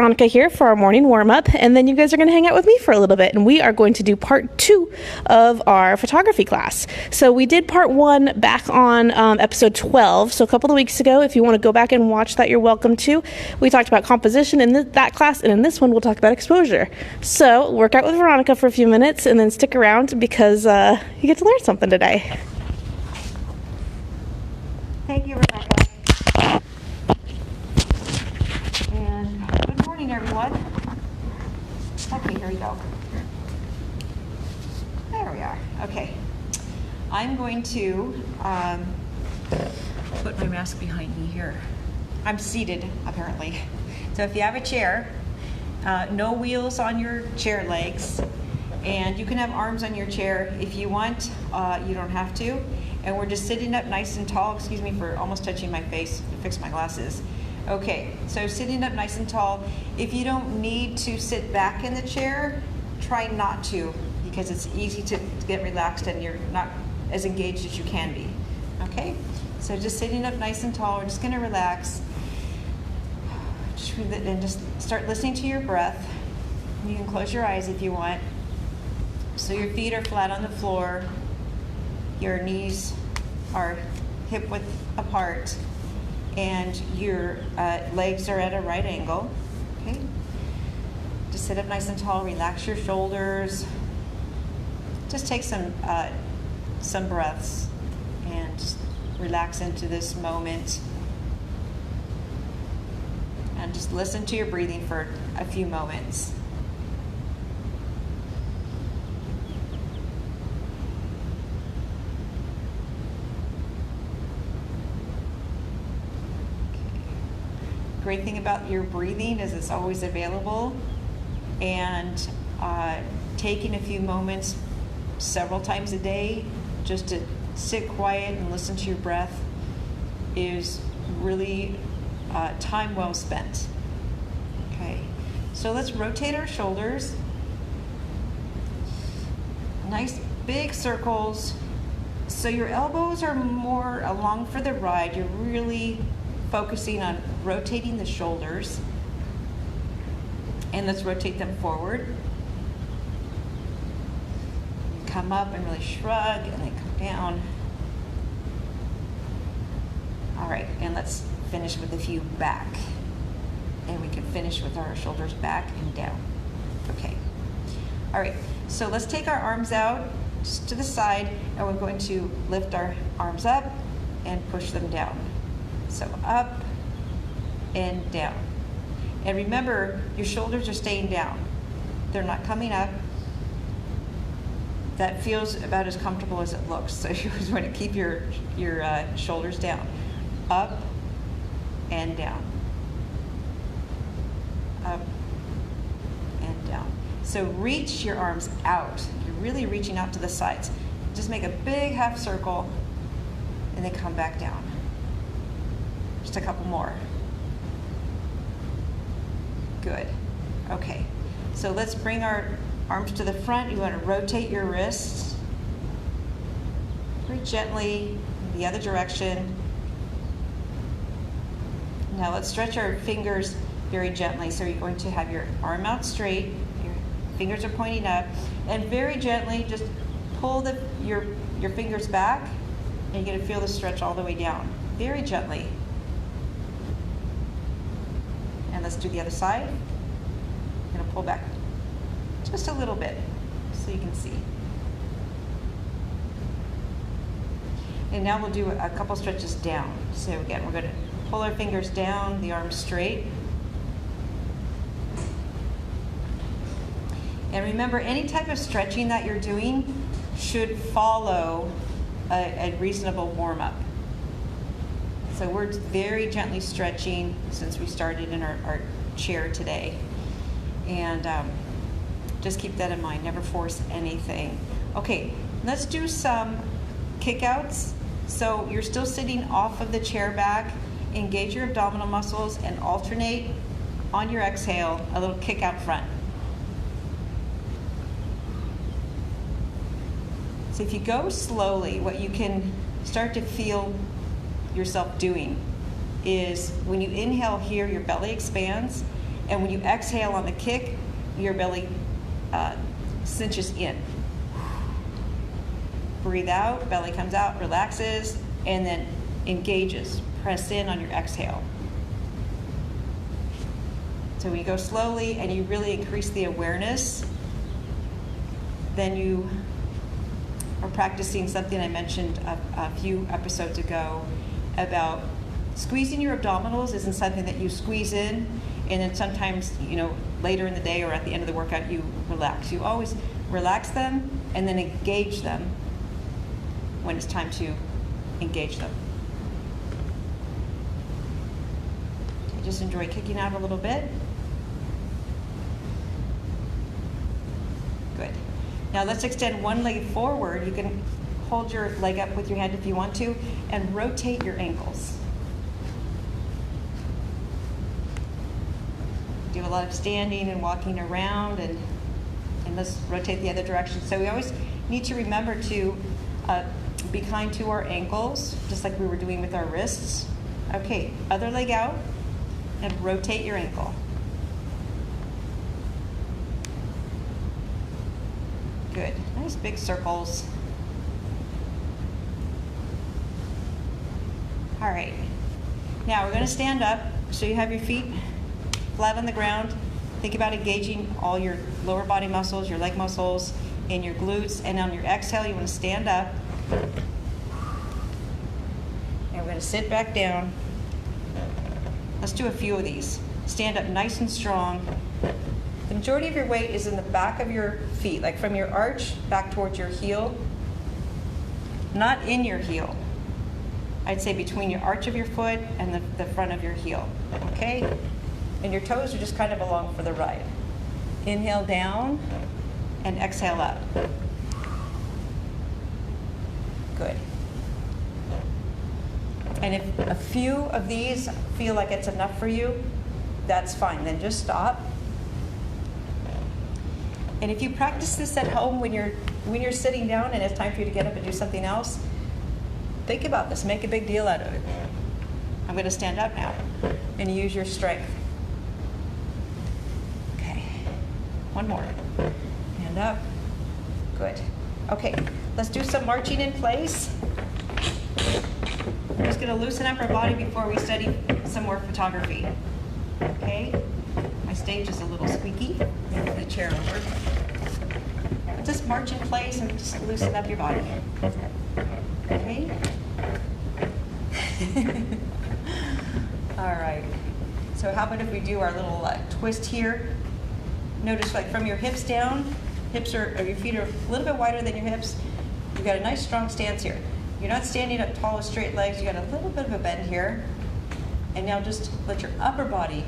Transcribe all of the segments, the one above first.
Veronica here for our morning warm-up, and then you guys are going to hang out with me for a little bit, and we are going to do part 2 of our photography class. So we did part 1 back on episode 12, so a couple of weeks ago. If you want to go back and watch that, you're welcome to. We talked about composition in that class, and in this one we'll talk about exposure. So work out with Veronica for a few minutes, and then stick around because you get to learn something today. Thank you, Rebecca. And good morning, everyone. Okay, here we go. There we are. Okay. I'm going to put my mask behind me here. I'm seated, apparently. So if you have a chair, no wheels on your chair legs, and you can have arms on your chair if you want. You don't have to. And we're just sitting up nice and tall. Excuse me for almost touching my face to fix my glasses. Okay, so sitting up nice and tall. If you don't need to sit back in the chair, try not to, because it's easy to get relaxed and you're not as engaged as you can be. Okay, so just sitting up nice and tall. We're just going to relax and just start listening to your breath. You can close your eyes if you want. So your feet are flat on the floor. Your knees are hip-width apart, and your legs are at a right angle. Okay. Just sit up nice and tall. Relax your shoulders. Just take some breaths and just relax into this moment. And just listen to your breathing for a few moments. Great thing about your breathing is it's always available, and taking a few moments several times a day just to sit quiet and listen to your breath is really time well spent. Okay, so let's rotate our shoulders. Nice big circles. So your elbows are more along for the ride. You're really focusing on rotating the shoulders, and let's rotate them forward. Come up and really shrug, and then come down. All right, and let's finish with a few back, and we can finish with our shoulders back and down. Okay. All right, so let's take our arms out just to the side, and we're going to lift our arms up and push them down. So up and down. And remember, your shoulders are staying down. They're not coming up. That feels about as comfortable as it looks. So you just want to keep your shoulders down. Up and down. Up and down. So reach your arms out. You're really reaching out to the sides. Just make a big half circle and then come back down. Just a couple more. Good. Okay. So let's bring our arms to the front. You want to rotate your wrists very gently the other direction. Now let's stretch our fingers very gently. So you're going to have your arm out straight. Your fingers are pointing up, and very gently just pull your fingers back, and you're going to feel the stretch all the way down. Very gently. And let's do the other side. I'm going to pull back just a little bit so you can see. And now we'll do a couple stretches down. So again, we're going to pull our fingers down, the arms straight. And remember, any type of stretching that you're doing should follow a reasonable warm-up. So we're very gently stretching since we started in our chair today. And just keep that in mind, never force anything. Okay, let's do some kickouts. So you're still sitting off of the chair back. Engage your abdominal muscles and alternate on your exhale, a little kick out front. So if you go slowly, what you can start to feel yourself doing is when you inhale here, your belly expands, And when you exhale on the kick, your belly cinches in. Breathe out, belly comes out, relaxes, and then engages. Press in on your exhale. So when you go slowly and you really increase the awareness, then you are practicing something I mentioned a few episodes ago about squeezing your abdominals isn't something that you squeeze in and then sometimes, later in the day or at the end of the workout you relax. You always relax them and then engage them when it's time to engage them. Okay, just enjoy kicking out a little bit. Good. Now let's extend one leg forward. You can hold your leg up with your hand if you want to, and rotate your ankles. Do a lot of standing and walking around, and let's rotate the other direction. So we always need to remember to be kind to our ankles, just like we were doing with our wrists. Okay, other leg out, and rotate your ankle. Good. Nice big circles. All right. Now we're going to stand up. So you have your feet flat on the ground. Think about engaging all your lower body muscles, your leg muscles, and your glutes. And on your exhale, you want to stand up. And we're going to sit back down. Let's do a few of these. Stand up nice and strong. The majority of your weight is in the back of your feet, like from your arch back towards your heel, not in your heel. I'd say between your arch of your foot and the front of your heel, okay? And your toes are just kind of along for the ride. Inhale down and exhale up. Good. And if a few of these feel like it's enough for you, that's fine. Then just stop. And if you practice this at home when you're sitting down and it's time for you to get up and do something else, think about this. Make a big deal out of it. I'm going to stand up now and use your strength. Okay. One more. Stand up. Good. Okay. Let's do some marching in place. We're just going to loosen up our body before we study some more photography. Okay? My stage is a little squeaky. Move the chair over. Just march in place and just loosen up your body. Okay? All right. So how about if we do our little twist here? Notice like from your hips down, or your feet are a little bit wider than your hips. You've got a nice strong stance here. You're not standing up tall with straight legs. You got a little bit of a bend here. And now just let your upper body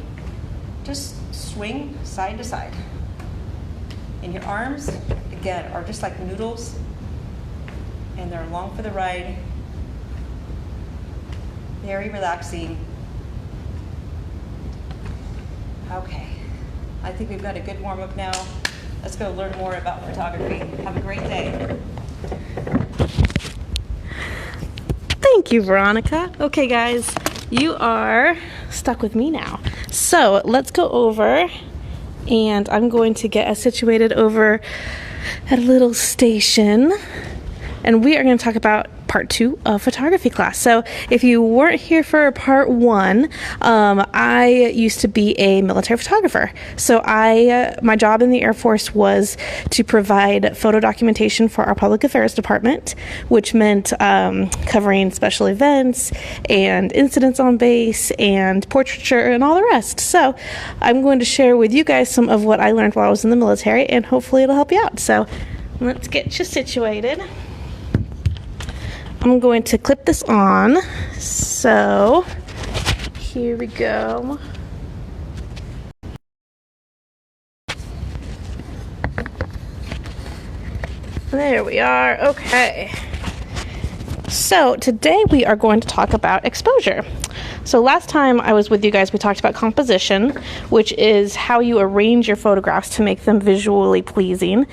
just swing side to side. And your arms, again, are just like noodles. And they're along for the ride. Very relaxing. Okay. I think we've got a good warm-up now. Let's go learn more about photography. Have a great day. Thank you, Veronica. Okay, guys, you are stuck with me now. So let's go over, and I'm going to get us situated over at a little station, and we are going to talk about part 2 of photography class. So if you weren't here for part 1, I used to be a military photographer. So my job in the Air Force was to provide photo documentation for our public affairs department, which meant covering special events and incidents on base and portraiture and all the rest. So I'm going to share with you guys some of what I learned while I was in the military, and hopefully it'll help you out. So let's get you situated. I'm going to clip this on. So here we go. There we are. Okay. So today we are going to talk about exposure. So last time I was with you guys, we talked about composition, which is how you arrange your photographs to make them visually pleasing.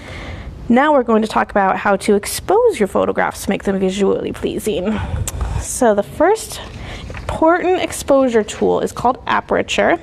Now we're going to talk about how to expose your photographs to make them visually pleasing. So the first important exposure tool is called aperture,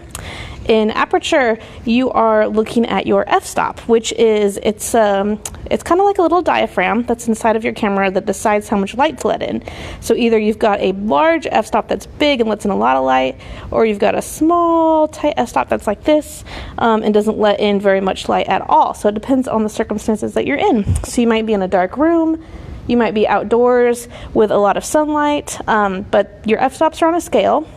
In aperture, you are looking at your f-stop, which is, it's kind of like a little diaphragm that's inside of your camera that decides how much light to let in. So either you've got a large f-stop that's big and lets in a lot of light, or you've got a small, tight f-stop that's like this and doesn't let in very much light at all. So it depends on the circumstances that you're in. So you might be in a dark room, you might be outdoors with a lot of sunlight, but your f-stops are on a scale.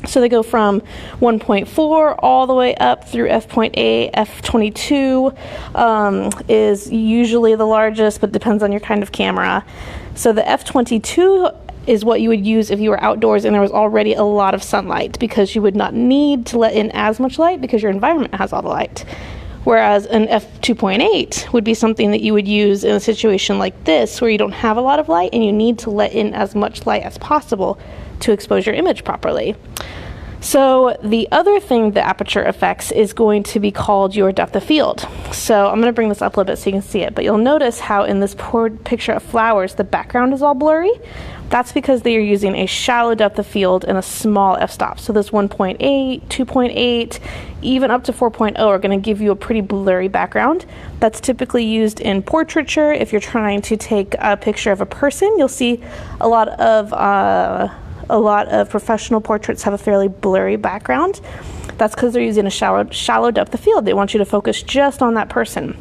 So they go from 1.4 all the way up through f.8. f22 is usually the largest, but depends on your kind of camera. So the f22 is what you would use if you were outdoors and there was already a lot of sunlight, because you would not need to let in as much light because your environment has all the light. Whereas an f2.8 would be something that you would use in a situation like this where you don't have a lot of light and you need to let in as much light as possible to expose your image properly. So the other thing the aperture affects is going to be called your depth of field. So I'm going to bring this up a little bit so you can see it, but you'll notice how in this poor picture of flowers the background is all blurry. That's because they are using a shallow depth of field and a small f-stop. So this 1.8, 2.8, even up to 4.0 are going to give you a pretty blurry background. That's typically used in portraiture. If you're trying to take a picture of a person, you'll see a lot of professional portraits have a fairly blurry background. That's because they're using a shallow depth of field. They want you to focus just on that person.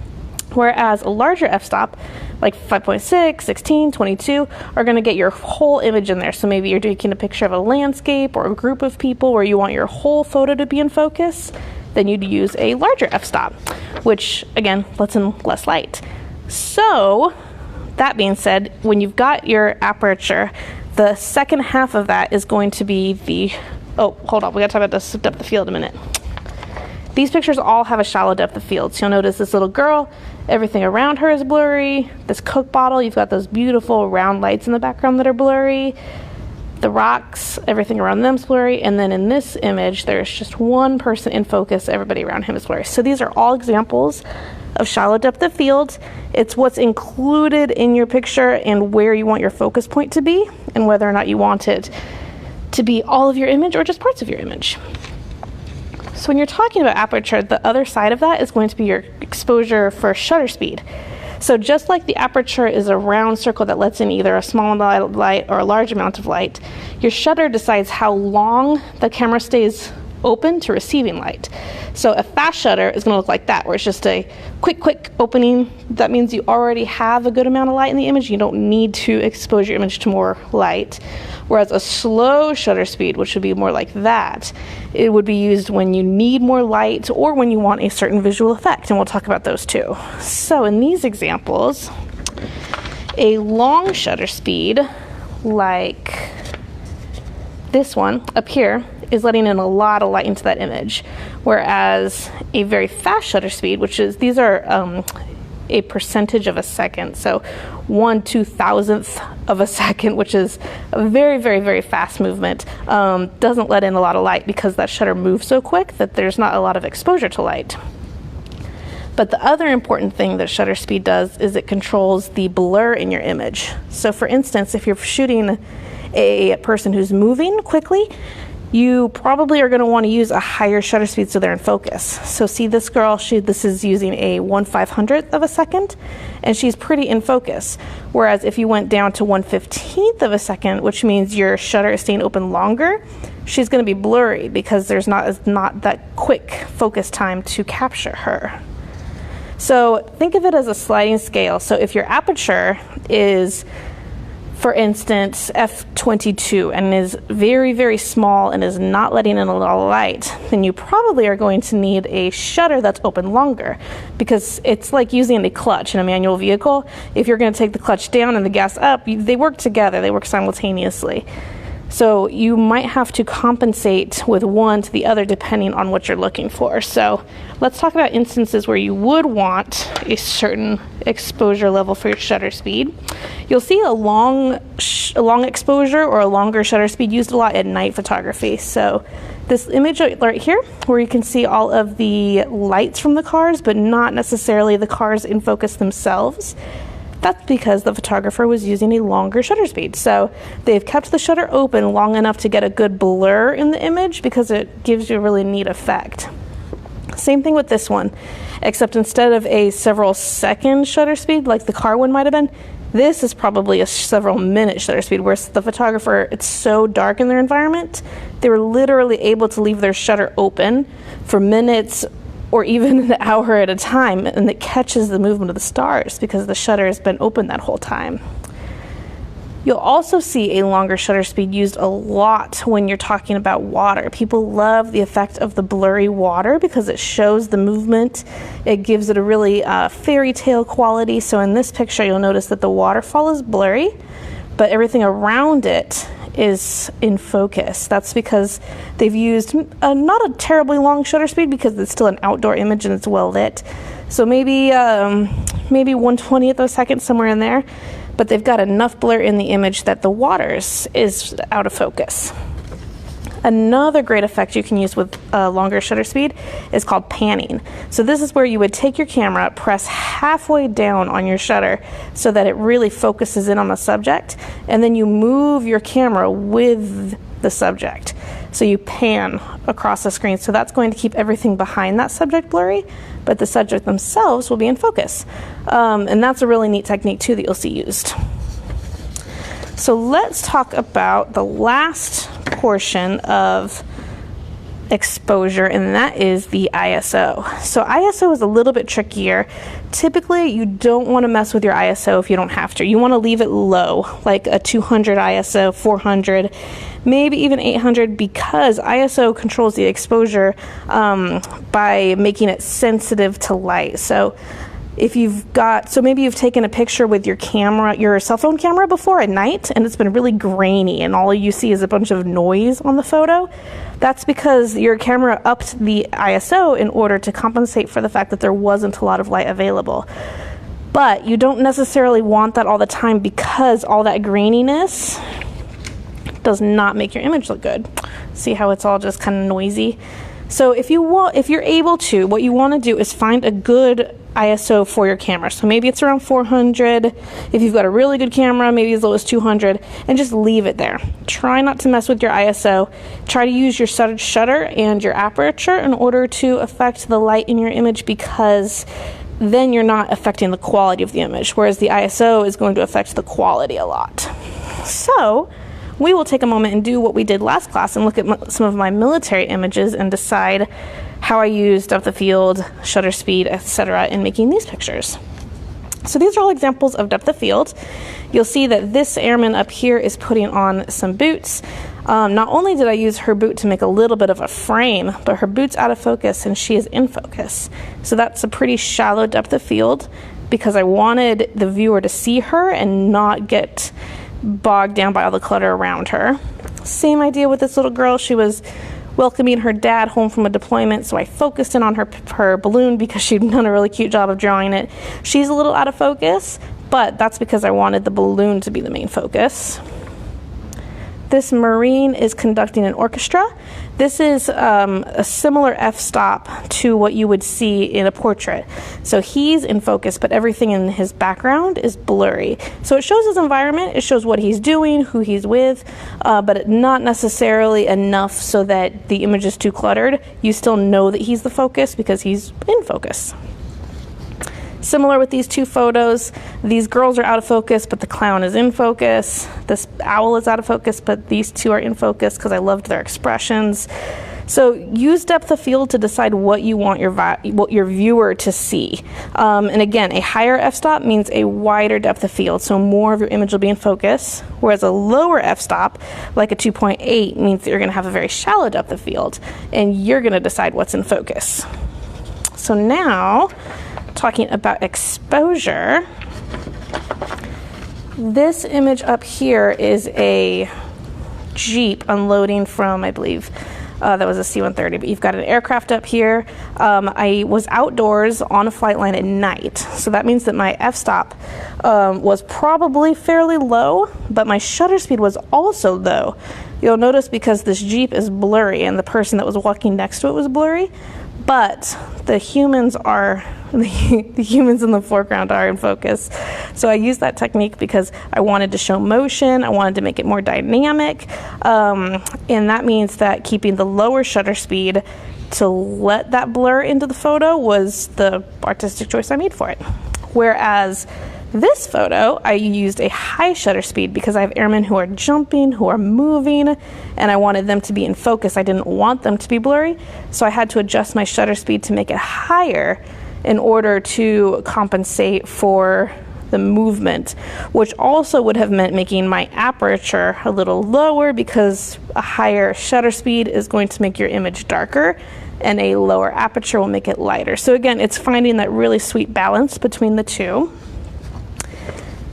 Whereas a larger f-stop, like 5.6, 16, 22, are going to get your whole image in there. So maybe you're taking a picture of a landscape or a group of people where you want your whole photo to be in focus, then you'd use a larger f-stop, which again lets in less light. So that being said, when you've got your aperture, the second half of that is going to be the, oh, hold on, we gotta talk about this depth of field a minute. These pictures all have a shallow depth of field. So you'll notice this little girl, everything around her is blurry. This Coke bottle, you've got those beautiful round lights in the background that are blurry. The rocks, everything around them is blurry. And then in this image, there's just one person in focus. Everybody around him is blurry. So these are all examples of shallow depth of field. It's what's included in your picture and where you want your focus point to be, and whether or not you want it to be all of your image or just parts of your image. So when you're talking about aperture, the other side of that is going to be your exposure for shutter speed. So just like the aperture is a round circle that lets in either a small amount of light or a large amount of light, your shutter decides how long the camera stays open to receiving light. So a fast shutter is going to look like that, where it's just a quick opening. That means you already have a good amount of light in the image. You don't need to expose your image to more light. Whereas a slow shutter speed, which would be more like that, it would be used when you need more light or when you want a certain visual effect, and we'll talk about those too. So in these examples, a long shutter speed, like this one up here, is letting in a lot of light into that image, whereas a very fast shutter speed, which is, these are a percentage of a second, so 1/2000th of a second, which is a very fast movement, doesn't let in a lot of light because that shutter moves so quick that there's not a lot of exposure to light. But the other important thing that shutter speed does is it controls the blur in your image. So for instance, if you're shooting a person who's moving quickly, you probably are going to want to use a higher shutter speed so they're in focus. So see this girl, this is using a 1/500th of a second, and she's pretty in focus. Whereas if you went down to 1/15th of a second, which means your shutter is staying open longer, she's going to be blurry because there's not that quick focus time to capture her. So think of it as a sliding scale. So if your aperture is, for instance, f22 and is very small and is not letting in a lot of light, then you probably are going to need a shutter that's open longer, because it's like using a clutch in a manual vehicle. If you're going to take the clutch down and the gas up, they work together, they work simultaneously. So you might have to compensate with one to the other depending on what you're looking for. So let's talk about instances where you would want a certain exposure level for your shutter speed. You'll see a long exposure or a longer shutter speed used a lot at night photography. So this image right here, where you can see all of the lights from the cars, but not necessarily the cars in focus themselves. That's because the photographer was using a longer shutter speed. So they've kept the shutter open long enough to get a good blur in the image because it gives you a really neat effect. Same thing with this one, except instead of a several second shutter speed like the car one might have been, this is probably a several minute shutter speed, whereas the photographer, it's so dark in their environment, they were literally able to leave their shutter open for minutes or even an hour at a time, and it catches the movement of the stars because the shutter has been open that whole time. You'll also see a longer shutter speed used a lot when you're talking about water. People love the effect of the blurry water because it shows the movement. It gives it a really fairy tale quality. So in this picture, you'll notice that the waterfall is blurry, but everything around it is in focus. That's because they've used not a terribly long shutter speed because it's still an outdoor image and it's well lit. So maybe 1/20th of a second, somewhere in there. But they've got enough blur in the image that the waters is out of focus. Another great effect you can use with a longer shutter speed is called panning. So this is where you would take your camera, press halfway down on your shutter so that it really focuses in on the subject, and then you move your camera with the subject. So you pan across the screen. So that's going to keep everything behind that subject blurry, but the subject themselves will be in focus. And that's a really neat technique too that you'll see used. So let's talk about the last portion of exposure, and that is the ISO. So ISO is a little bit trickier. Typically, you don't want to mess with your ISO if you don't have to. You want to leave it low, like a 200 ISO, 400, maybe even 800, because ISO controls the exposure by making it sensitive to light. So maybe you've taken a picture with your camera, your cell phone camera before at night, and it's been really grainy and all you see is a bunch of noise on the photo. That's because your camera upped the ISO in order to compensate for the fact that there wasn't a lot of light available. But you don't necessarily want that all the time because all that graininess does not make your image look good. See how it's all just kind of noisy? So if you're able to, what you want to do is find a good ISO for your camera. So maybe it's around 400. If you've got a really good camera, maybe as low as 200, and just leave it there. Try not to mess with your ISO. Try to use your shutter and your aperture in order to affect the light in your image, because then you're not affecting the quality of the image, whereas the ISO is going to affect the quality a lot. So we will take a moment and do what we did last class and look at some of my military images and decide how I used depth of field, shutter speed, etc. in making these pictures. So these are all examples of depth of field. You'll see that this airman up here is putting on some boots. Not only did I use her boot to make a little bit of a frame, but her boot's out of focus and she is in focus. So that's a pretty shallow depth of field because I wanted the viewer to see her and not get bogged down by all the clutter around her. Same idea with this little girl. She was welcoming her dad home from a deployment, so I focused in on her balloon because she'd done a really cute job of drawing it. She's a little out of focus, but that's because I wanted the balloon to be the main focus. This Marine is conducting an orchestra. This is a similar f-stop to what you would see in a portrait. So he's in focus, but everything in his background is blurry. So it shows his environment, it shows what he's doing, who he's with, but not necessarily enough so that the image is too cluttered. You still know that he's the focus because he's in focus. Similar with these two photos, these girls are out of focus, but the clown is in focus. This owl is out of focus, but these two are in focus because I loved their expressions. So use depth of field to decide what you want your viewer to see. And again, a higher f-stop means a wider depth of field, so more of your image will be in focus, whereas a lower f-stop, like a 2.8, means that you're going to have a very shallow depth of field, and you're going to decide what's in focus. So now, talking about exposure, this image up here is a Jeep unloading from, I believe, that was a C-130, but you've got an aircraft up here. I was outdoors on a flight line at night, so that means that my f-stop was probably fairly low, but my shutter speed was also low. You'll notice because this Jeep is blurry and the person that was walking next to it was blurry, but the humans in the foreground are in focus. So I used that technique because I wanted to show motion, I wanted to make it more dynamic, and that means that keeping the lower shutter speed to let that blur into the photo was the artistic choice I made for it. Whereas this photo, I used a high shutter speed because I have airmen who are jumping, who are moving, and I wanted them to be in focus. I didn't want them to be blurry, so I had to adjust my shutter speed to make it higher in order to compensate for the movement, which also would have meant making my aperture a little lower because a higher shutter speed is going to make your image darker and a lower aperture will make it lighter. So again, it's finding that really sweet balance between the two.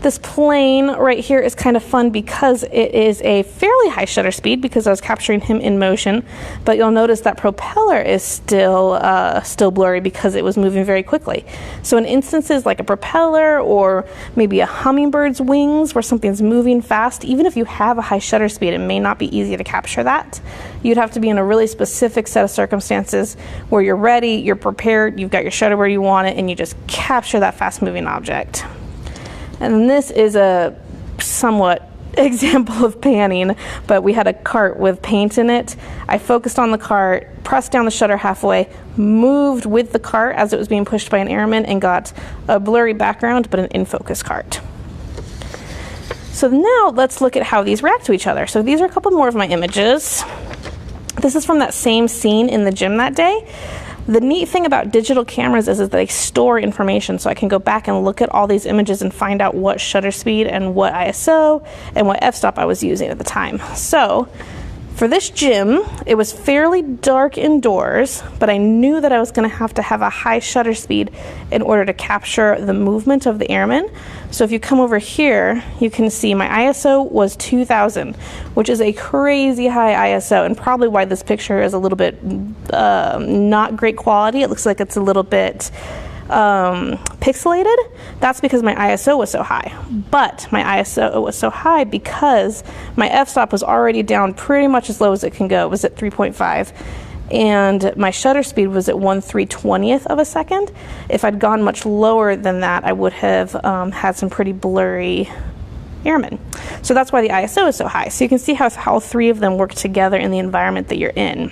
This plane right here is kind of fun because it is a fairly high shutter speed because I was capturing him in motion, but you'll notice that propeller is still blurry because it was moving very quickly. So in instances like a propeller or maybe a hummingbird's wings where something's moving fast, even if you have a high shutter speed, it may not be easy to capture that. You'd have to be in a really specific set of circumstances where you're ready, you're prepared, you've got your shutter where you want it, and you just capture that fast moving object. And this is a somewhat example of panning, but we had a cart with paint in it. I focused on the cart, pressed down the shutter halfway, moved with the cart as it was being pushed by an airman, and got a blurry background, but an in-focus cart. So now let's look at how these react to each other. So these are a couple more of my images. This is from that same scene in the gym that day. The neat thing about digital cameras is that they store information, so I can go back and look at all these images and find out what shutter speed and what ISO and what f-stop I was using at the time. So for this gym, it was fairly dark indoors, but I knew that I was going to have a high shutter speed in order to capture the movement of the airmen. So if you come over here, you can see my ISO was 2000, which is a crazy high ISO, and probably why this picture is a little bit not great quality. It looks like it's a little bit pixelated. That's because my ISO was so high. But my ISO was so high because my f-stop was already down pretty much as low as it can go. It was at 3.5. And my shutter speed was at 1/320th of a second. If I'd gone much lower than that, I would have had some pretty blurry airmen. So that's why the ISO is so high. So you can see how all three of them work together in the environment that you're in.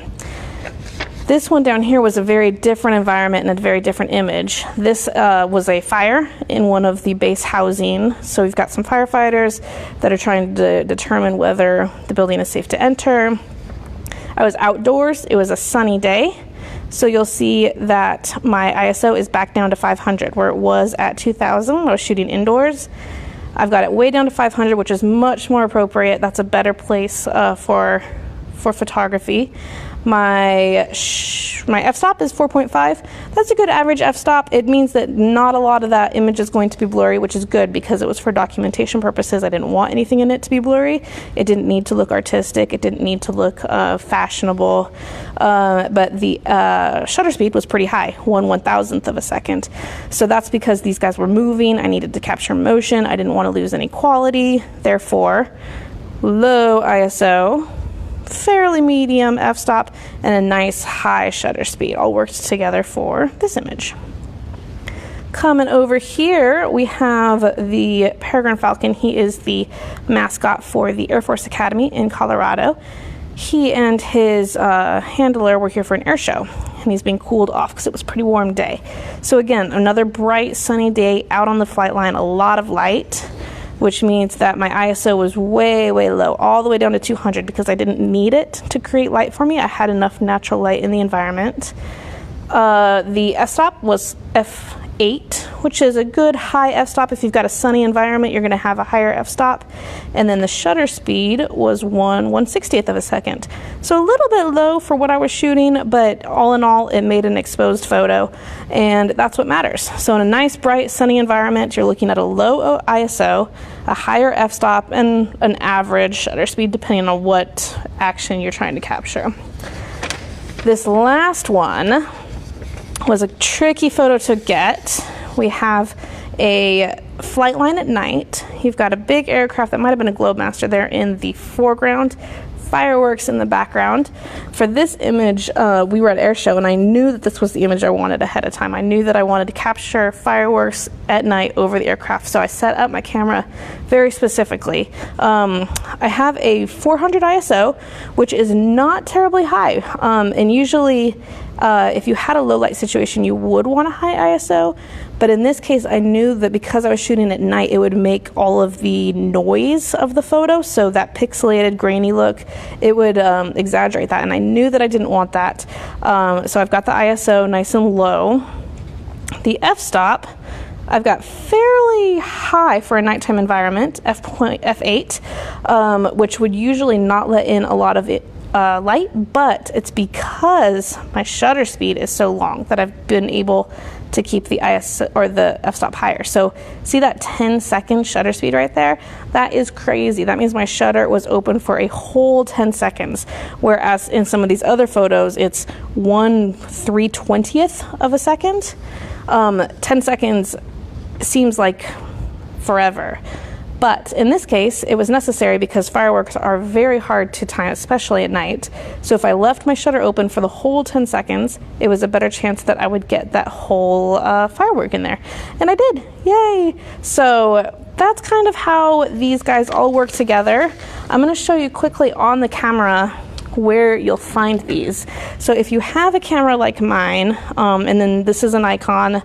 This one down here was a very different environment and a very different image. This was a fire in one of the base housing. So we've got some firefighters that are trying to determine whether the building is safe to enter. I was outdoors. It was a sunny day. So you'll see that my ISO is back down to 500, where it was at 2000 when I was shooting indoors. I've got it way down to 500, which is much more appropriate. That's a better place for photography. My f-stop is 4.5. That's a good average f-stop. It means that not a lot of that image is going to be blurry, which is good because it was for documentation purposes. I didn't want anything in it to be blurry. It didn't need to look artistic. It didn't need to look fashionable. But the shutter speed was pretty high, 1/1000th of a second. So that's because these guys were moving. I needed to capture motion. I didn't want to lose any quality. Therefore, low ISO, fairly medium f-stop, and a nice high shutter speed all worked together for this image. Coming over here, we have the Peregrine Falcon. He is the mascot for the Air Force Academy in Colorado. He and his handler were here for an air show, and he's being cooled off because it was a pretty warm day. So again, another bright sunny day out on the flight line, a lot of light, which means that my ISO was way, way low, all the way down to 200 because I didn't need it to create light for me. I had enough natural light in the environment. The f-stop was f8, which is a good high f-stop. If you've got a sunny environment, you're going to have a higher f-stop. And then the shutter speed was 1/160th of a second. So a little bit low for what I was shooting, but all in all, it made an exposed photo, and that's what matters. So in a nice, bright, sunny environment, you're looking at a low ISO, a higher f-stop, and an average shutter speed, depending on what action you're trying to capture. This last one was a tricky photo to get. We have a flight line at night. You've got a big aircraft that might have been a Globemaster there in the foreground, fireworks in the background. For this image, we were at air show, and I knew that this was the image I wanted ahead of time. I knew that I wanted to capture fireworks at night over the aircraft, so I set up my camera very specifically. I have a 400 ISO, which is not terribly high, and usually If you had a low light situation, you would want a high ISO, but in this case, I knew that because I was shooting at night, it would make all of the noise of the photo, so that pixelated, grainy look, it would exaggerate that, and I knew that I didn't want that. So I've got the ISO nice and low. The f-stop, I've got fairly high for a nighttime environment, f8, which would usually not let in a lot of light, but it's because my shutter speed is so long that I've been able to keep the ISO or the f-stop higher. So see that 10-second shutter speed right there? That is crazy. That means my shutter was open for a whole 10 seconds, whereas in some of these other photos, it's 1/320th of a second. 10 seconds seems like forever. But in this case, it was necessary because fireworks are very hard to time, especially at night. So if I left my shutter open for the whole 10 seconds, it was a better chance that I would get that whole firework in there. And I did. Yay! So that's kind of how these guys all work together. I'm going to show you quickly on the camera where you'll find these. So if you have a camera like mine, and then this is an icon,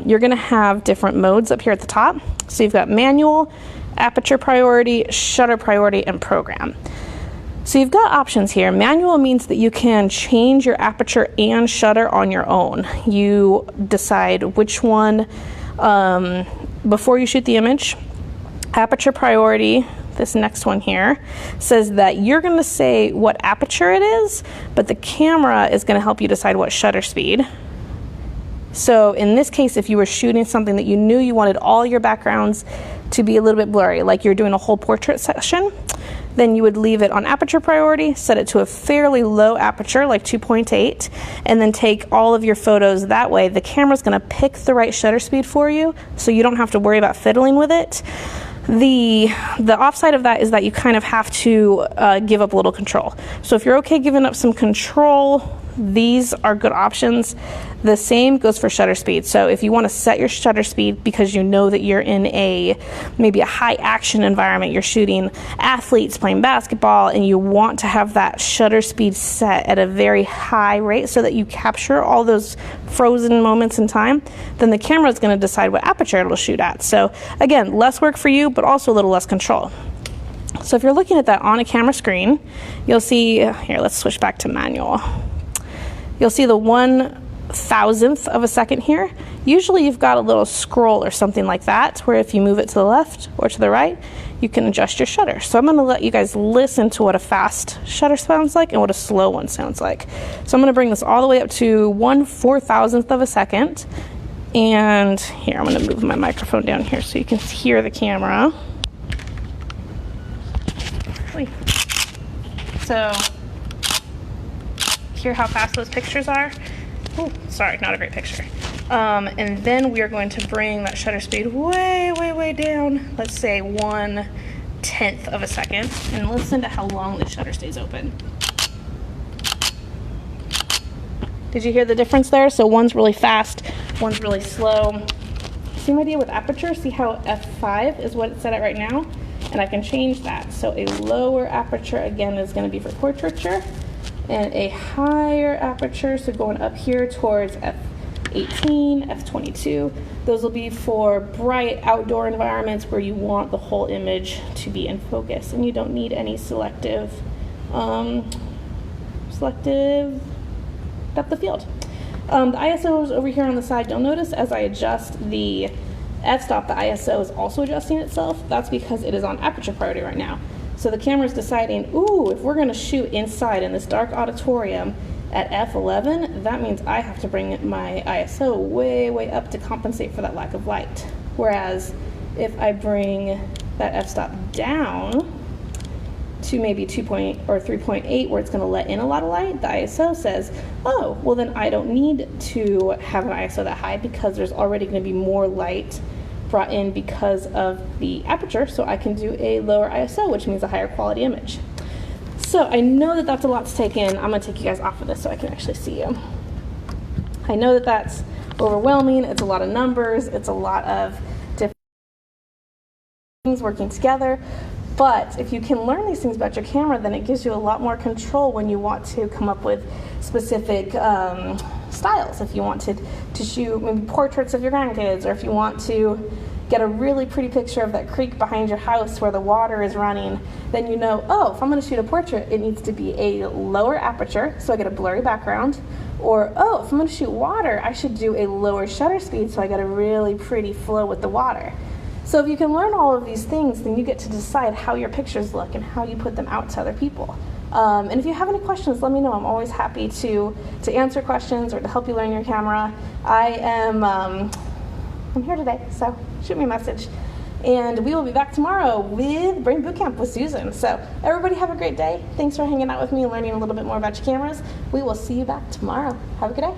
you're going to have different modes up here at the top. So you've got manual, aperture priority, shutter priority, and program. So you've got options here. Manual means that you can change your aperture and shutter on your own. You decide which one before you shoot the image. Aperture priority, this next one here, says that you're going to say what aperture it is, but the camera is going to help you decide what shutter speed. So in this case, if you were shooting something that you knew you wanted all your backgrounds to be a little bit blurry, like you're doing a whole portrait session, then you would leave it on aperture priority, set it to a fairly low aperture, like 2.8, and then take all of your photos that way. The camera's going to pick the right shutter speed for you, so you don't have to worry about fiddling with it. The offside of that is that you kind of have to give up a little control. So if you're okay giving up some control, these are good options. The same goes for shutter speed. So if you want to set your shutter speed because you know that you're in maybe a high action environment, you're shooting athletes playing basketball, and you want to have that shutter speed set at a very high rate so that you capture all those frozen moments in time, then the camera is going to decide what aperture it'll shoot at. So again, less work for you, but also a little less control. So if you're looking at that on a camera screen, you'll see, here, let's switch back to manual. You'll see the 1/1000th of a second here. Usually you've got a little scroll or something like that, where if you move it to the left or to the right, you can adjust your shutter. So I'm going to let you guys listen to what a fast shutter sounds like and what a slow one sounds like. So I'm going to bring this all the way up to 1/4000th of a second. And here, I'm going to move my microphone down here so you can hear the camera. So hear how fast those pictures are. Oh, sorry, not a great picture. And then we are going to bring that shutter speed way, way, way down. Let's say 1/10 of a second, and listen to how long the shutter stays open. Did you hear the difference there? So one's really fast, one's really slow. Same idea with aperture. See how f5 is what it's set at right now? And I can change that. So a lower aperture, again, is going to be for portraiture, and a higher aperture, so going up here towards f18, f22, those will be for bright outdoor environments where you want the whole image to be in focus and you don't need any selective depth of field. The ISO is over here on the side. You'll notice as I adjust the f-stop, the ISO is also adjusting itself. That's because it is on aperture priority right now. So the camera's deciding, ooh, if we're going to shoot inside in this dark auditorium at f11, that means I have to bring my ISO way, way up to compensate for that lack of light. Whereas if I bring that f-stop down to maybe 3.8, where it's going to let in a lot of light, the ISO says, oh, well then I don't need to have an ISO that high because there's already going to be more light brought in because of the aperture, so I can do a lower ISO, which means a higher quality image. So I know that that's a lot to take in. I'm going to take you guys off of this so I can actually see you. I know that that's overwhelming. It's a lot of numbers. It's a lot of different things working together. But if you can learn these things about your camera, then it gives you a lot more control when you want to come up with specific styles. If you wanted to shoot maybe portraits of your grandkids, or if you want to get a really pretty picture of that creek behind your house where the water is running, then you know, oh, if I'm going to shoot a portrait, it needs to be a lower aperture so I get a blurry background. Or, oh, if I'm going to shoot water, I should do a lower shutter speed so I get a really pretty flow with the water. So if you can learn all of these things, then you get to decide how your pictures look and how you put them out to other people. And if you have any questions, let me know. I'm always happy to answer questions or to help you learn your camera. I'm here today, so shoot me a message. And we will be back tomorrow with Brain Bootcamp with Susan. So everybody have a great day. Thanks for hanging out with me and learning a little bit more about your cameras. We will see you back tomorrow. Have a good day.